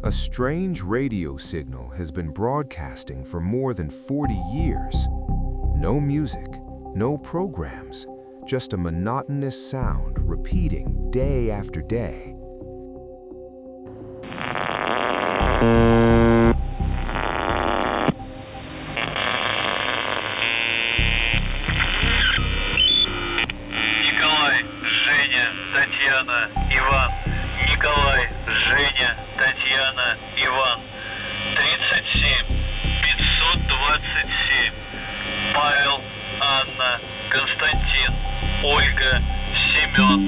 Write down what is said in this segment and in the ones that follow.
A strange radio signal has been broadcasting for more than 40 years. No music, no programs, just a monotonous sound repeating day after day. Николай, Женя, Татьяна, Иван. Николай, Женя, Татьяна, Иван. 37 527. Павел, Анна, Константин, Ольга, Семен,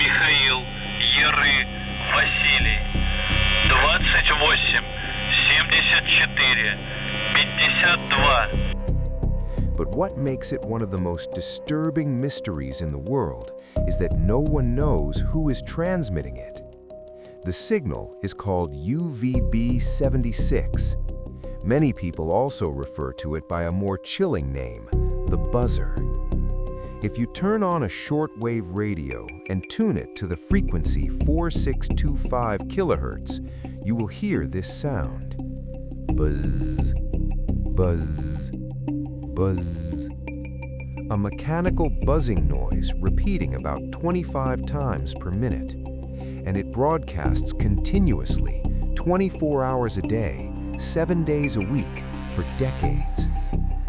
Михаил, Еры, Василий. 28 74 52. But what makes it one of the most disturbing mysteries in the world is that no one knows who is transmitting it. The signal is called UVB-76. Many people also refer to it by a more chilling name, the buzzer. If you turn on a shortwave radio and tune it to the frequency 4625 kilohertz, you will hear this sound. Buzz, buzz, buzz. A mechanical buzzing noise repeating about 25 times per minute. And it broadcasts continuously, 24 hours a day, 7 days a week, for decades.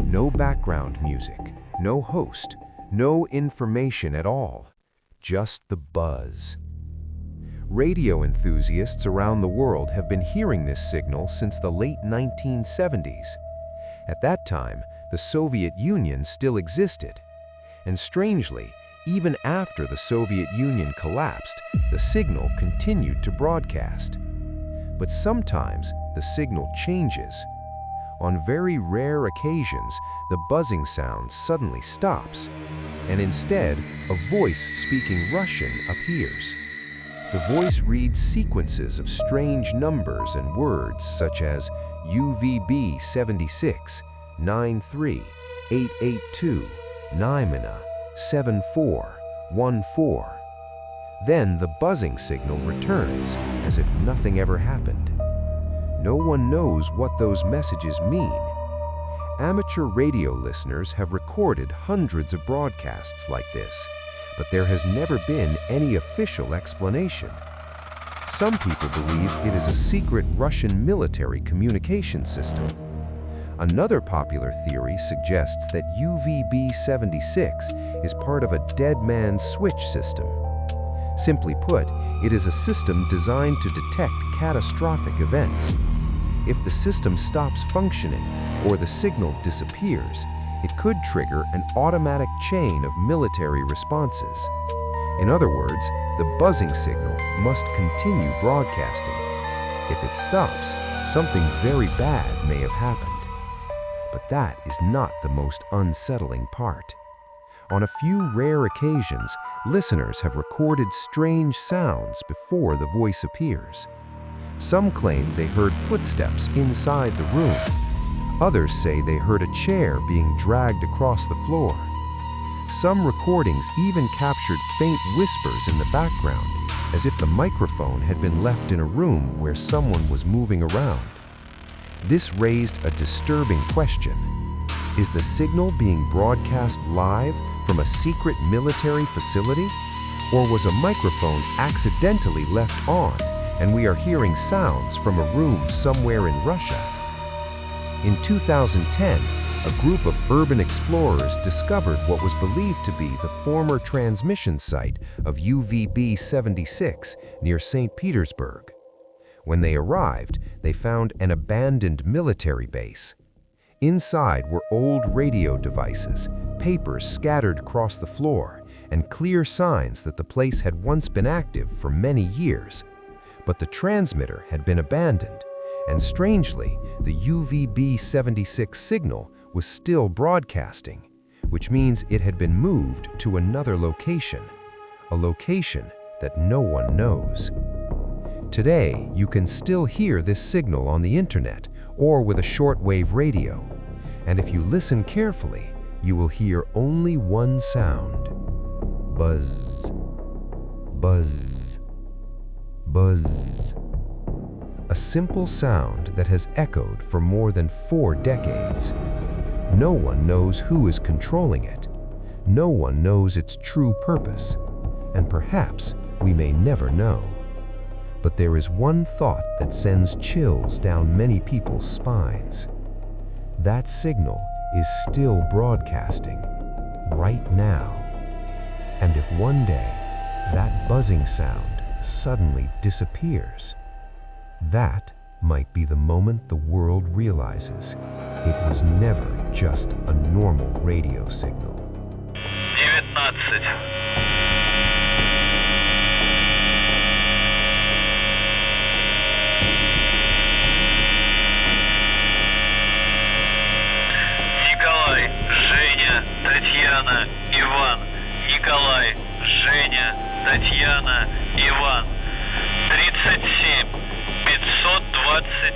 No background music, no host, no information at all, just the buzz. Radio enthusiasts around the world have been hearing this signal since the late 1970s. At that time, the Soviet Union still existed. And strangely, even after the Soviet Union collapsed, the signal continued to broadcast. But sometimes the signal changes. On very rare occasions, the buzzing sound suddenly stops, and instead, a voice speaking Russian appears. The voice reads sequences of strange numbers and words such as UVB 76, 93, 882, Naimana, 7414. Then the buzzing signal returns as if nothing ever happened. No one knows what those messages mean. Amateur radio listeners have recorded hundreds of broadcasts like this, but there has never been any official explanation. Some people believe it is a secret Russian military communication system. Another popular theory suggests that UVB-76 is part of a dead man's switch system. Simply put, it is a system designed to detect catastrophic events. If the system stops functioning or the signal disappears, it could trigger an automatic chain of military responses. In other words, the buzzing signal must continue broadcasting. If it stops, something very bad may have happened. But that is not the most unsettling part. On a few rare occasions, listeners have recorded strange sounds before the voice appears. Some claim they heard footsteps inside the room. Others say they heard a chair being dragged across the floor. Some recordings even captured faint whispers in the background, as if the microphone had been left in a room where someone was moving around. This raised a disturbing question. Is the signal being broadcast live from a secret military facility? Or was a microphone accidentally left on and we are hearing sounds from a room somewhere in Russia? In 2010, a group of urban explorers discovered what was believed to be the former transmission site of UVB-76 near St. Petersburg. When they arrived, they found an abandoned military base. Inside were old radio devices, papers scattered across the floor, and clear signs that the place had once been active for many years. But the transmitter had been abandoned, and strangely, the UVB-76 signal was still broadcasting, which means it had been moved to another location, a location that no one knows. Today, you can still hear this signal on the internet or with a shortwave radio, and if you listen carefully, you will hear only one sound: buzz, buzz, buzz. A simple sound that has echoed for more than 4 decades. No one knows who is controlling it. No one knows its true purpose, and perhaps we may never know. But there is one thought that sends chills down many people's spines. That signal is still broadcasting, right now. And if one day that buzzing sound suddenly disappears, that might be the moment the world realizes it was never just a normal radio signal. 19. Николай, Женя, Татьяна, Иван. Николай, Женя, Татьяна, Иван. 37 520